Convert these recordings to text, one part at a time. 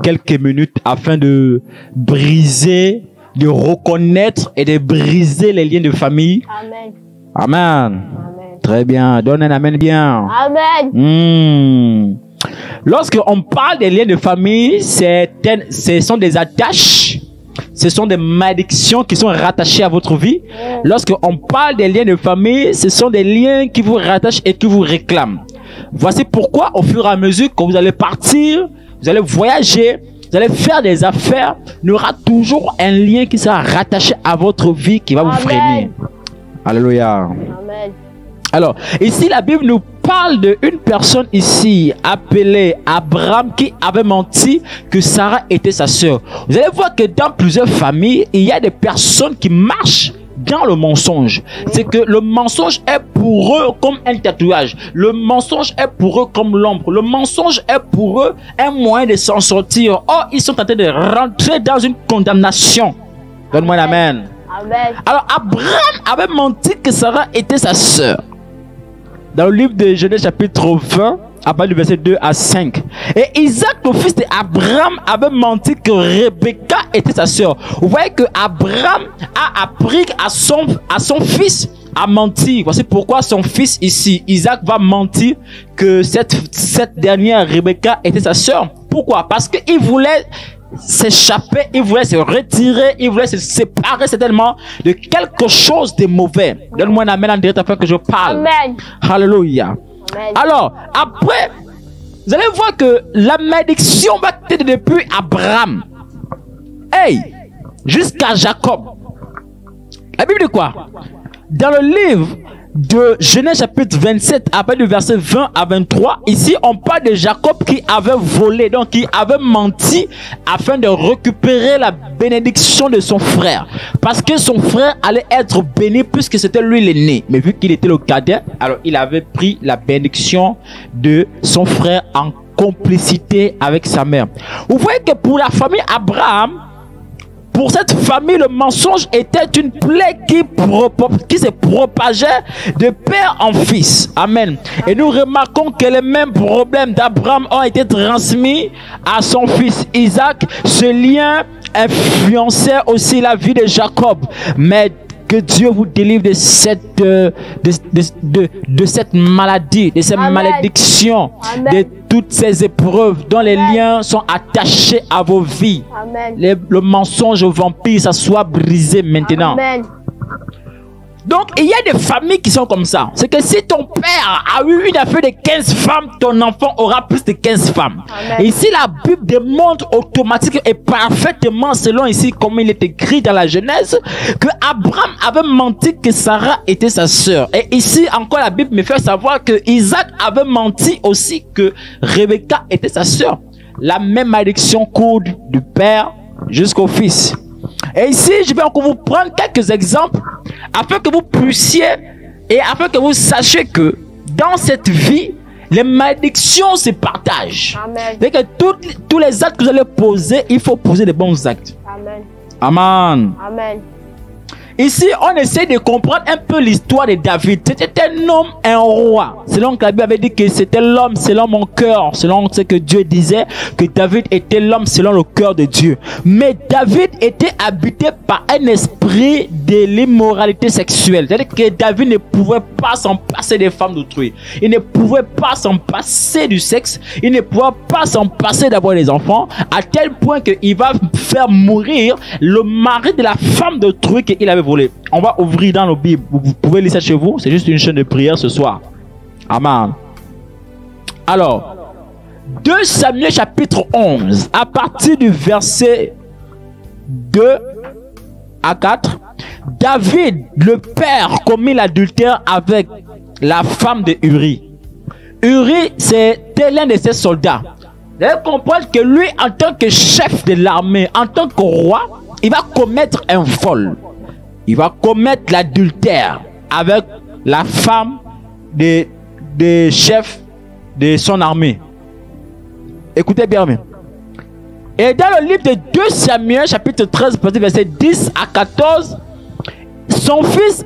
quelques minutes afin de briser, de reconnaître et de briser les liens de famille. Amen. Amen. Amen. Très bien. Donne un amen bien. Amen. Lorsqu'on parle des liens de famille, ce sont des attaches, ce sont des malédictions qui sont rattachées à votre vie. Lorsqu'on parle des liens de famille, ce sont des liens qui vous rattachent et qui vous réclament. Voici pourquoi, au fur et à mesure que vous allez partir, vous allez voyager, vous allez faire des affaires, il y aura toujours un lien qui sera rattaché à votre vie qui va vous freiner. Alléluia. Amen. Alors, ici, la Bible nous parle d'une personne ici appelée Abraham qui avait menti que Sarah était sa sœur. Vous allez voir que dans plusieurs familles, il y a des personnes qui marchent dans le mensonge. C'est que le mensonge est pour eux comme un tatouage. Le mensonge est pour eux comme l'ombre. Le mensonge est pour eux un moyen de s'en sortir. Oh, ils sont en train de rentrer dans une condamnation. Donne-moi un amen. Amen. Alors, Abraham avait menti que Sarah était sa sœur. Dans le livre de Genèse chapitre 20, à partir du verset 2 à 5. Et Isaac, le fils d'Abraham, avait menti que Rebecca était sa sœur. Vous voyez que Abraham a appris à son fils à mentir. Voici pourquoi son fils ici, Isaac, va mentir que cette dernière Rebecca était sa sœur. Pourquoi? Parce qu'il voulait s'échapper, il voulait se retirer, il voulait se séparer certainement de quelque chose de mauvais. Donne-moi un amen en direct afin que je parle. Amen. Alléluia. Amen. Alors, après, vous allez voir que la malédiction va être depuis Abraham. Hey, jusqu'à Jacob. La Bible dit quoi? Dans le livre de Genèse chapitre 27, après le verset 20 à 23, ici on parle de Jacob qui avait volé, donc qui avait menti afin de récupérer la bénédiction de son frère. Parce que son frère allait être béni puisque c'était lui l'aîné. Mais vu qu'il était le cadet, alors il avait pris la bénédiction de son frère en complicité avec sa mère. Vous voyez que pour la famille Abraham, pour cette famille, le mensonge était une plaie qui se propageait de père en fils. Amen. Et nous remarquons que les mêmes problèmes d'Abraham ont été transmis à son fils Isaac. Ce lien influençait aussi la vie de Jacob. Mais que Dieu vous délivre de cette maladie, de cette malédiction, de toutes ces épreuves dont les liens sont attachés à vos vies. Le mensonge vampire, ça soit brisé maintenant. Amen. Donc, il y a des familles qui sont comme ça. C'est que si ton père a eu une affaire de 15 femmes, ton enfant aura plus de 15 femmes. Amen. Et ici, la Bible démontre automatiquement et parfaitement, selon ici, comme il est écrit dans la Genèse, que Abraham avait menti que Sarah était sa sœur. Et ici, encore, la Bible me fait savoir que Isaac avait menti aussi que Rebecca était sa sœur. La même malédiction court du père jusqu'au fils. Et ici, je vais encore vous prendre quelques exemples afin que vous puissiez et afin que vous sachiez que dans cette vie, les malédictions se partagent. C'est que tous les actes que vous allez poser, il faut poser des bons actes. Amen. Amen. Amen. Ici, on essaie de comprendre un peu l'histoire de David. C'était un homme, un roi. Selon que la Bible avait dit que c'était l'homme selon mon cœur, selon ce que Dieu disait, que David était l'homme selon le cœur de Dieu. Mais David était habité par un esprit de l'immoralité sexuelle. C'est-à-dire que David ne pouvait pas s'en passer des femmes d'autrui. Il ne pouvait pas s'en passer du sexe. Il ne pouvait pas s'en passer d'avoir des enfants, à tel point qu'il va faire mourir le mari de la femme d'autrui qu'il avait volé. On va ouvrir dans nos Bibles. Vous pouvez lire ça chez vous. C'est juste une chaîne de prière ce soir. Amen. Alors, 2 Samuel chapitre 11, à partir du verset 2 à 4, David, le père, commet l'adultère avec la femme de Uri. Uri, c'était l'un de ses soldats. Vous allez comprendre que lui, en tant que chef de l'armée, en tant que roi, il va commettre un vol. Il va commettre l'adultère avec la femme des chefs de son armée. Écoutez bien. Et dans le livre de 2 Samuel, chapitre 13, verset 10 à 14, son fils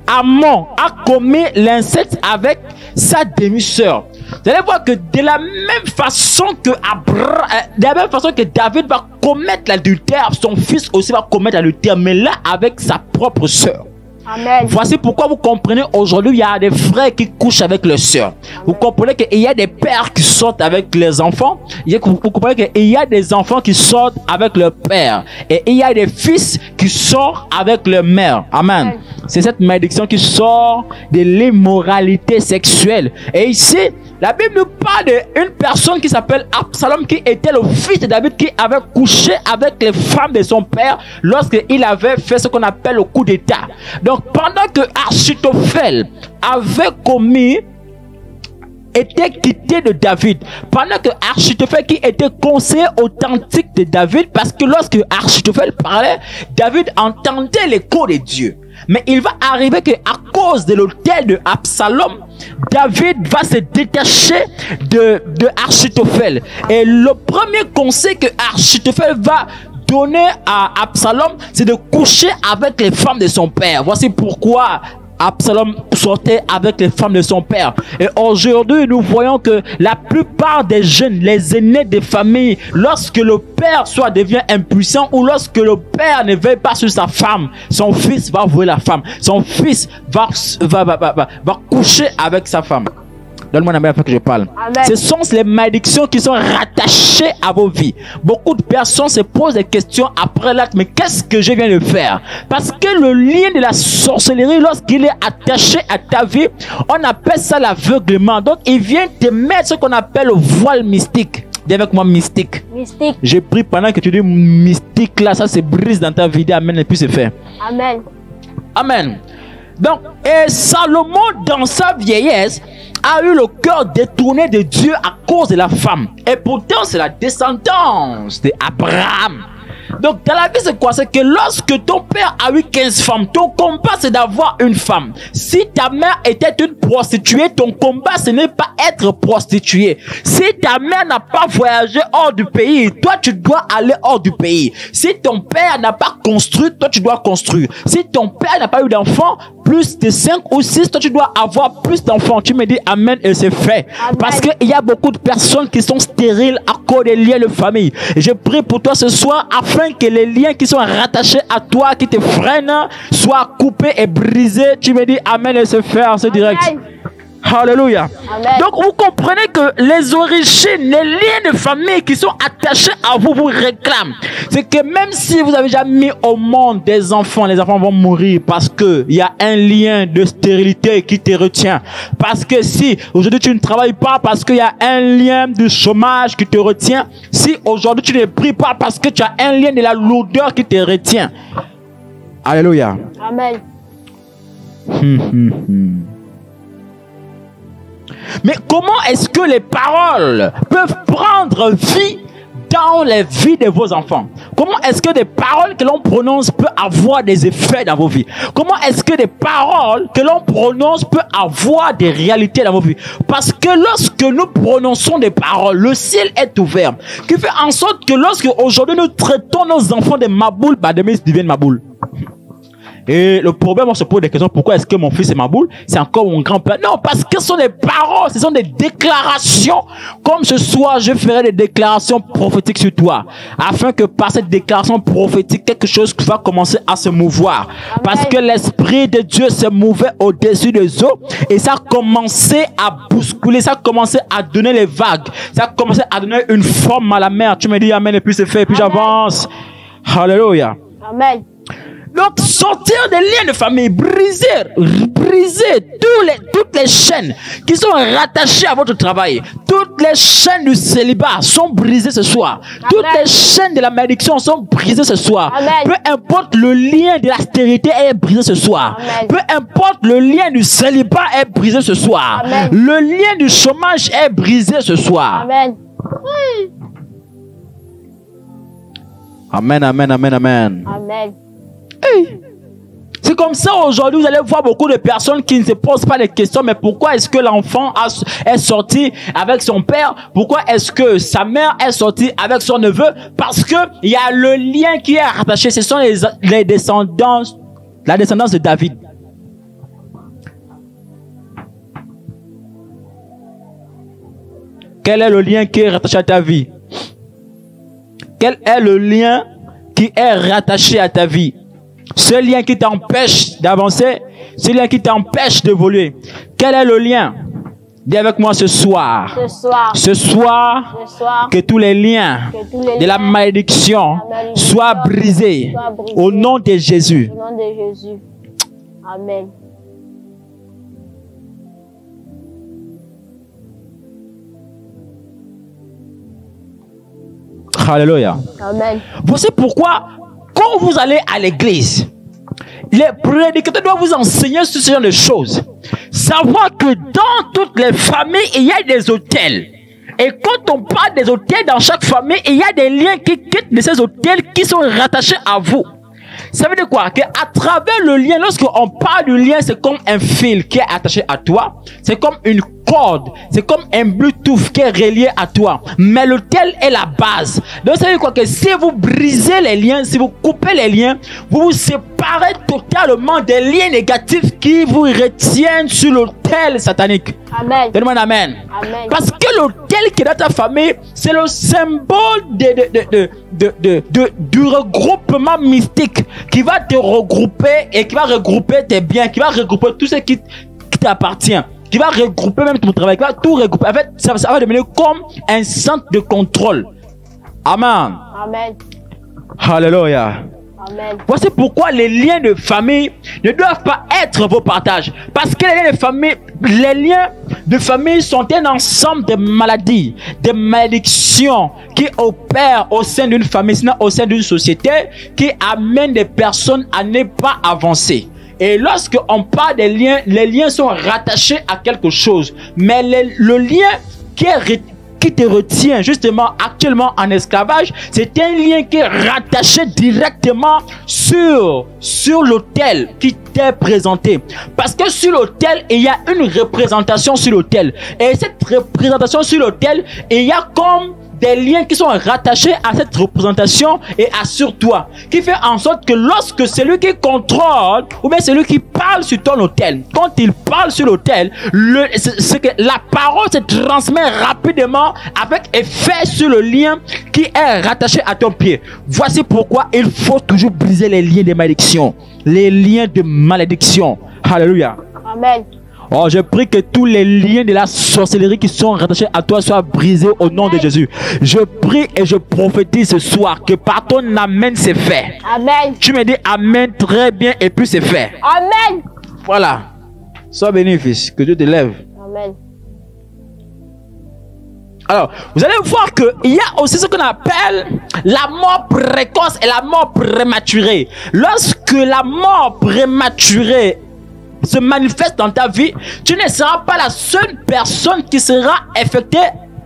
Amon a commis l'inceste avec sa demi-sœur. Vous allez voir que de la même façon que David va commettre l'adultère, son fils aussi va commettre l'adultère, mais là avec sa propre sœur. Amen. Voici pourquoi vous comprenez aujourd'hui, il y a des frères qui couchent avec leurs sœurs. Vous comprenez qu'il y a des pères qui sortent avec les enfants. Vous comprenez qu'il y a des enfants qui sortent avec leur père. Et il y a des fils qui sortent avec leur mère. Amen. C'est cette malédiction qui sort de l'immoralité sexuelle. Et ici, la Bible nous parle d'une personne qui s'appelle Absalom, qui était le fils de David, qui avait couché avec les femmes de son père lorsqu'il avait fait ce qu'on appelle le coup d'état. Donc, pendant que Achitophel était quitté de David, pendant que Achitophel, qui était conseiller authentique de David, parce que lorsque Achitophel parlait, David entendait l'écho de Dieu. Mais il va arriver qu'à cause de l'autel de Absalom, David va se détacher de Achitophel. Et le premier conseil que Achitophel va donner à Absalom, c'est de coucher avec les femmes de son père. Voici pourquoi Absalom sortait avec les femmes de son père. Et aujourd'hui, nous voyons que la plupart des jeunes, les aînés des familles, lorsque le père soit devient impuissant ou lorsque le père ne veille pas sur sa femme, son fils va vouer la femme. Son fils va coucher avec sa femme. Donne-moi la meilleure fois que je parle. Amen. Ce sont les malédictions qui sont rattachées à vos vies. Beaucoup de personnes se posent des questions après l'acte. Mais qu'est-ce que je viens de faire? Parce que le lien de la sorcellerie, lorsqu'il est attaché à ta vie, on appelle ça l'aveuglement. Donc, il vient te mettre ce qu'on appelle le voile mystique. Dis avec moi, mystique. Mystique. J'ai pris pendant que tu dis mystique, là, ça se brise dans ta vie. Amen, et puis c'est fait. Amen. Amen. Donc, et Salomon, dans sa vieillesse, a eu le cœur détourné de Dieu à cause de la femme. Et pourtant, c'est la descendance d'Abraham. Donc, dans la vie, c'est quoi? C'est que lorsque ton père a eu 15 femmes, ton combat, c'est d'avoir une femme. Si ta mère était une prostituée, ton combat, ce n'est pas être prostituée. Si ta mère n'a pas voyagé hors du pays, toi, tu dois aller hors du pays. Si ton père n'a pas construit, toi, tu dois construire. Si ton père n'a pas eu d'enfants, plus de 5 ou 6, toi, tu dois avoir plus d'enfants. Tu me dis amen et c'est fait. Amen. Parce qu'il y a beaucoup de personnes qui sont stériles à cause des liens de famille. Et je prie pour toi ce soir afin que les liens qui sont rattachés à toi, qui te freinent, soient coupés et brisés. Tu me dis amen et c'est fait, c'est direct. Amen. Alléluia. Amen. Donc vous comprenez que les origines, les liens de famille qui sont attachés à vous, vous réclament. C'est que même si vous avez jamais mis au monde des enfants, les enfants vont mourir parce que il y a un lien de stérilité qui te retient. Parce que si aujourd'hui tu ne travailles pas parce qu'il y a un lien de chômage qui te retient. Si aujourd'hui tu ne pries pas parce que tu as un lien de la lourdeur qui te retient. Alléluia. Amen. Mais comment est-ce que les paroles peuvent prendre vie dans les vies de vos enfants? Comment est-ce que des paroles que l'on prononce peuvent avoir des effets dans vos vies? Comment est-ce que des paroles que l'on prononce peuvent avoir des réalités dans vos vies? Parce que lorsque nous prononçons des paroles, le ciel est ouvert. Qui fait en sorte que lorsque aujourd'hui nous traitons nos enfants de maboules, bah demain ils deviennent maboules. Et le problème, on se pose des questions. Pourquoi est-ce que mon fils est maboule? C'est encore mon grand-père. Non, parce que ce sont des paroles, ce sont des déclarations. Comme ce soir, je ferai des déclarations prophétiques sur toi. Afin que par cette déclaration prophétique, quelque chose va commencer à se mouvoir. Amen. Parce que l'Esprit de Dieu se mouvait au-dessus des eaux. Et ça a commencé à bousculer, ça a commencé à donner les vagues. Ça a commencé à donner une forme à la mer. Tu me dis amen et puis c'est fait. Et puis j'avance. Alléluia. Amen. Donc, sortir des liens de famille, briser toutes les chaînes qui sont rattachées à votre travail. Toutes les chaînes du célibat sont brisées ce soir. Amen. Toutes les chaînes de la malédiction sont brisées ce soir. Amen. Peu importe le lien de la stérilité est brisé ce soir. Amen. Peu importe le lien du célibat est brisé ce soir. Amen. Le lien du chômage est brisé ce soir. Amen. Amen, amen, amen, amen. Amen. Hey. C'est comme ça aujourd'hui, vous allez voir beaucoup de personnes qui ne se posent pas de questions, mais pourquoi est-ce que l'enfant est sorti avec son père? Pourquoi est-ce que sa mère est sortie avec son neveu? Parce que il y a le lien qui est rattaché, ce sont les descendants, la descendance de David. Quel est le lien qui est rattaché à ta vie? Quel est le lien qui est rattaché à ta vie? Ce lien qui t'empêche d'avancer, ce lien qui t'empêche d'évoluer. Quel est le lien? Dis avec moi ce soir. Ce soir, que tous les liens de la malédiction soient brisés au nom de Jésus. Au nom de Jésus. Amen. Alléluia. Amen. Voici pourquoi, quand vous allez à l'église, les prédicateurs doivent vous enseigner sur ce genre de choses. Savoir que dans toutes les familles, il y a des autels. Et quand on parle des autels dans chaque famille, il y a des liens qui quittent de ces autels qui sont rattachés à vous. Ça veut dire quoi? Qu'à travers le lien, lorsqu'on parle du lien, c'est comme un fil qui est attaché à toi. C'est comme une corde. C'est comme un Bluetooth qui est relié à toi. Mais l'autel est la base. Donc ça veut dire quoi? Que si vous brisez les liens, si vous coupez les liens, vous vous séparez totalement des liens négatifs qui vous retiennent sur l'autel satanique. Amen. Donne-moi un amen. Amen. Parce que l'autel qui est dans ta famille, c'est le symbole du regroupement mystique qui va te regrouper et qui va regrouper tes biens, qui va regrouper tout ce qui t'appartient, qui va regrouper même ton travail, qui va tout regrouper. En fait, ça va devenir comme un centre de contrôle. Amen. Amen. Alléluia. Amen. Voici pourquoi les liens de famille ne doivent pas être vos partages. Parce que les liens de famille sont un ensemble de maladies, de malédictions qui opèrent au sein d'une famille, sinon au sein d'une société, qui amènent des personnes à ne pas avancer. Et lorsque on parle des liens, les liens sont rattachés à quelque chose. Mais le lien qui te retient justement actuellement en esclavage, c'est un lien qui est rattaché directement sur l'autel qui t'est présenté. Parce que sur l'autel, il y a une représentation sur l'autel. Et cette représentation sur l'autel, il y a comme des liens qui sont rattachés à cette représentation et à sur toi, qui fait en sorte que lorsque celui qui contrôle ou bien celui qui parle sur ton autel, quand il parle sur l'autel, c'est que la parole se transmet rapidement avec effet sur le lien qui est rattaché à ton pied. Voici pourquoi il faut toujours briser les liens de malédiction, les liens de malédiction. Alléluia. Amen. Oh, je prie que tous les liens de la sorcellerie qui sont rattachés à toi soient brisés au nom de Jésus. Je prie et je prophétise ce soir que par ton amen c'est fait. Amen. Tu me dis amen très bien et puis c'est fait. Amen. Voilà. Sois béni, fils. Que Dieu te lève. Amen. Alors, vous allez voir qu'il y a aussi ce qu'on appelle la mort précoce et la mort prématurée. Lorsque la mort prématurée se manifeste dans ta vie, tu ne seras pas la seule personne qui sera affectée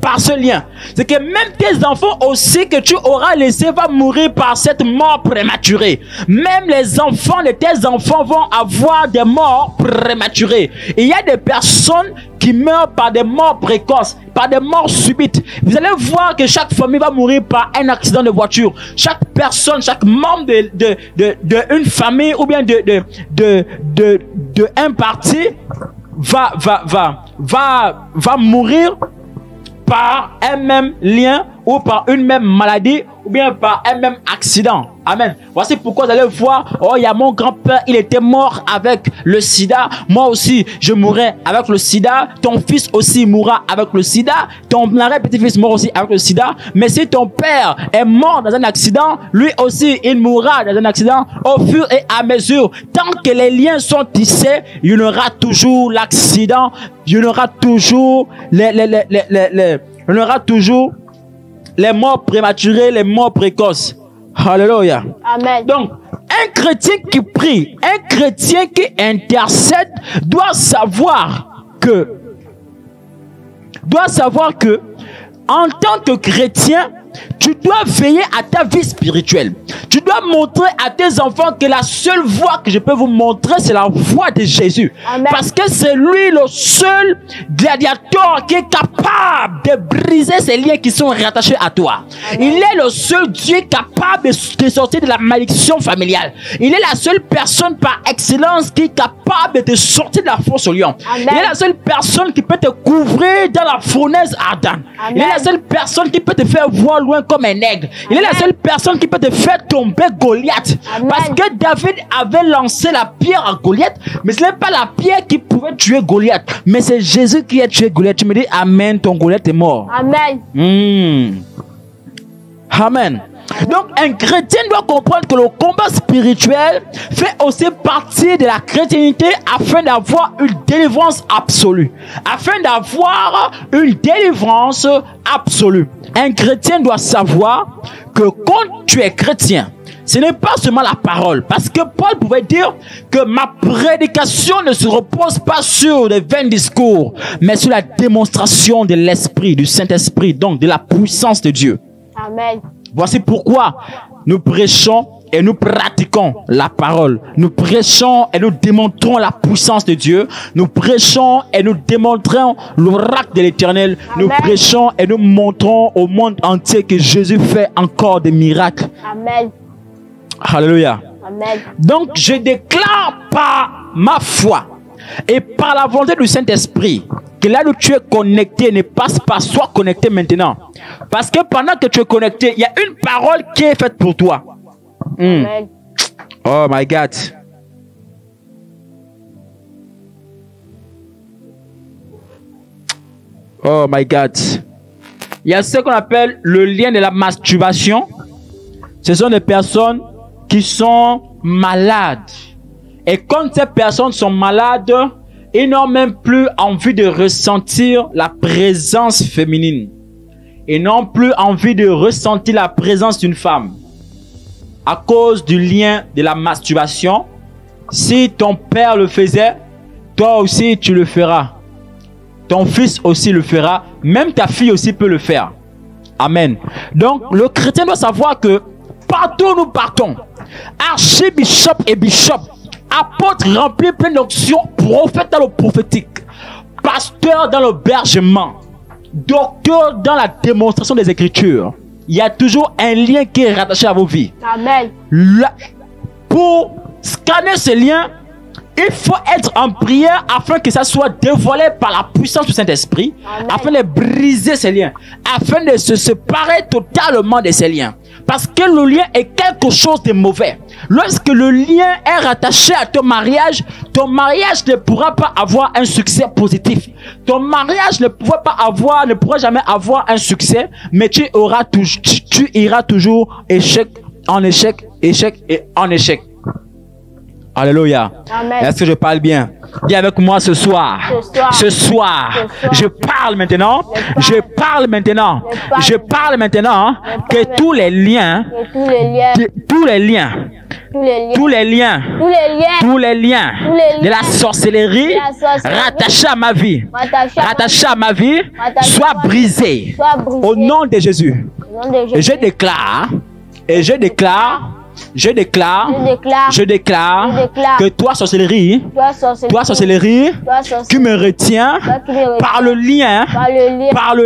par ce lien. C'est que même tes enfants aussi que tu auras laissé vont mourir par cette mort prématurée. Même les enfants de tes enfants vont avoir des morts prématurées. Il y a des personnes qui meurent par des morts précoces, par des morts subites. Vous allez voir que chaque famille va mourir par un accident de voiture. Chaque personne, chaque membre de une famille ou bien de un parti va mourir par un même lien ou par une même maladie ou bien par un même accident. Amen. Voici pourquoi vous allez voir, oh, il y a mon grand-père, il était mort avec le sida. Moi aussi, je mourrai avec le sida. Ton fils aussi mourra avec le sida. Ton arrière-petit-fils mourra aussi avec le sida. Mais si ton père est mort dans un accident, lui aussi, il mourra dans un accident au fur et à mesure. Tant que les liens sont tissés, il y aura toujours l'accident. Il y aura toujours il y aura toujours les morts prématurées, les morts précoces. Alléluia. Amen. Donc, un chrétien qui prie, un chrétien qui intercède doit savoir que en tant que chrétien, tu dois veiller à ta vie spirituelle. Tu dois dois montrer à tes enfants que la seule voie que je peux vous montrer, c'est la voie de Jésus. Amen. Parce que c'est lui le seul gladiateur qui est capable de briser ces liens qui sont rattachés à toi. Amen. Il est le seul Dieu capable de sortir de la malédiction familiale. Il est la seule personne par excellence qui est capable de te sortir de la fosse au lion. Amen. Il est la seule personne qui peut te couvrir dans la fournaise ardente. Amen. Il est la seule personne qui peut te faire voir loin comme un aigle. Il est la Amen. seule personne qui peut te faire tomber Goliath. Amen. Parce que David avait lancé la pierre à Goliath, mais ce n'est pas la pierre qui pouvait tuer Goliath, mais c'est Jésus qui a tué Goliath. Tu me dis amen, ton Goliath est mort. Amen. Amen. Donc un chrétien doit comprendre que le combat spirituel fait aussi partie de la chrétienté afin d'avoir une délivrance absolue. Afin d'avoir une délivrance absolue. Un chrétien doit savoir que quand tu es chrétien, ce n'est pas seulement la parole. Parce que Paul pouvait dire que ma prédication ne se repose pas sur des vains discours, mais sur la démonstration de l'Esprit, du Saint-Esprit, donc de la puissance de Dieu. Amen. Voici pourquoi nous prêchons et nous pratiquons la parole. Nous prêchons et nous démontrons la puissance de Dieu. Nous prêchons et nous démontrons l'oracle de l'Éternel. Nous prêchons et nous montrons au monde entier que Jésus fait encore des miracles. Amen. Alléluia. Amen. Donc je déclare par ma foi et par la volonté du Saint-Esprit que là où tu es connecté ne passe pas, sois connecté maintenant. Parce que pendant que tu es connecté, il y a une parole qui est faite pour toi. Amen. Oh my God. Oh my God. Il y a ce qu'on appelle le lien de la masturbation. Ce sont des personnes qui sont malades. Et quand ces personnes sont malades, ils n'ont même plus envie de ressentir la présence féminine. Ils n'ont plus envie de ressentir la présence d'une femme. À cause du lien de la masturbation, si ton père le faisait, toi aussi tu le feras. Ton fils aussi le fera. Même ta fille aussi peut le faire. Amen. Donc le chrétien doit savoir que partout où nous partons, archibishop et bishop, apôtre rempli plein d'onction, prophète dans le prophétique, pasteur dans le bergement, docteur dans la démonstration des Écritures, il y a toujours un lien qui est rattaché à vos vies. Amen. Là, pour scanner ce lien, il faut être en prière afin que ça soit dévoilé par la puissance du Saint-Esprit, afin de briser ces liens, afin de se séparer totalement de ces liens. Parce que le lien est quelque chose de mauvais. Lorsque le lien est rattaché à ton mariage ne pourra pas avoir un succès positif. Ton mariage ne pourra jamais avoir un succès, mais tu iras toujours échec en échec, échec et en échec. Alléluia. Est-ce que je parle bien? Dis avec moi ce soir. Ce soir. Je parle maintenant. Je parle maintenant. Je parle maintenant que tous les liens, tous les liens de la sorcellerie rattachés à ma vie, soient brisés au nom de Jésus. Et je déclare que toi sorcellerie qui me retient par le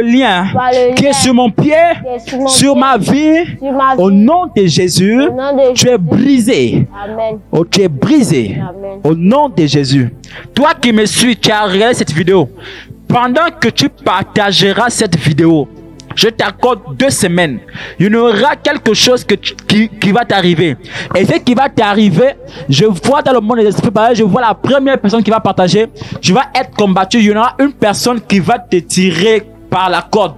lien qui est sur mon pied, sur ma vie, au nom de Jésus, tu es brisé. Oh, tu es brisé au nom de Jésus. Toi qui me suis, tu as regardé cette vidéo. Pendant que tu partageras cette vidéo, je t'accorde 2 semaines. Il y aura quelque chose qui va t'arriver. Et ce qui va t'arriver, je vois dans le monde des esprits, je vois la première personne qui va partager. Tu vas être combattu. Il y aura une personne qui va te tirer par la corde.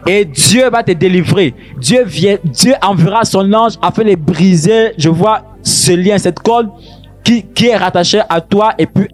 Et Dieu va te délivrer. Dieu enverra son ange afin de briser, je vois ce lien, cette corde qui est rattachée à toi. Et puis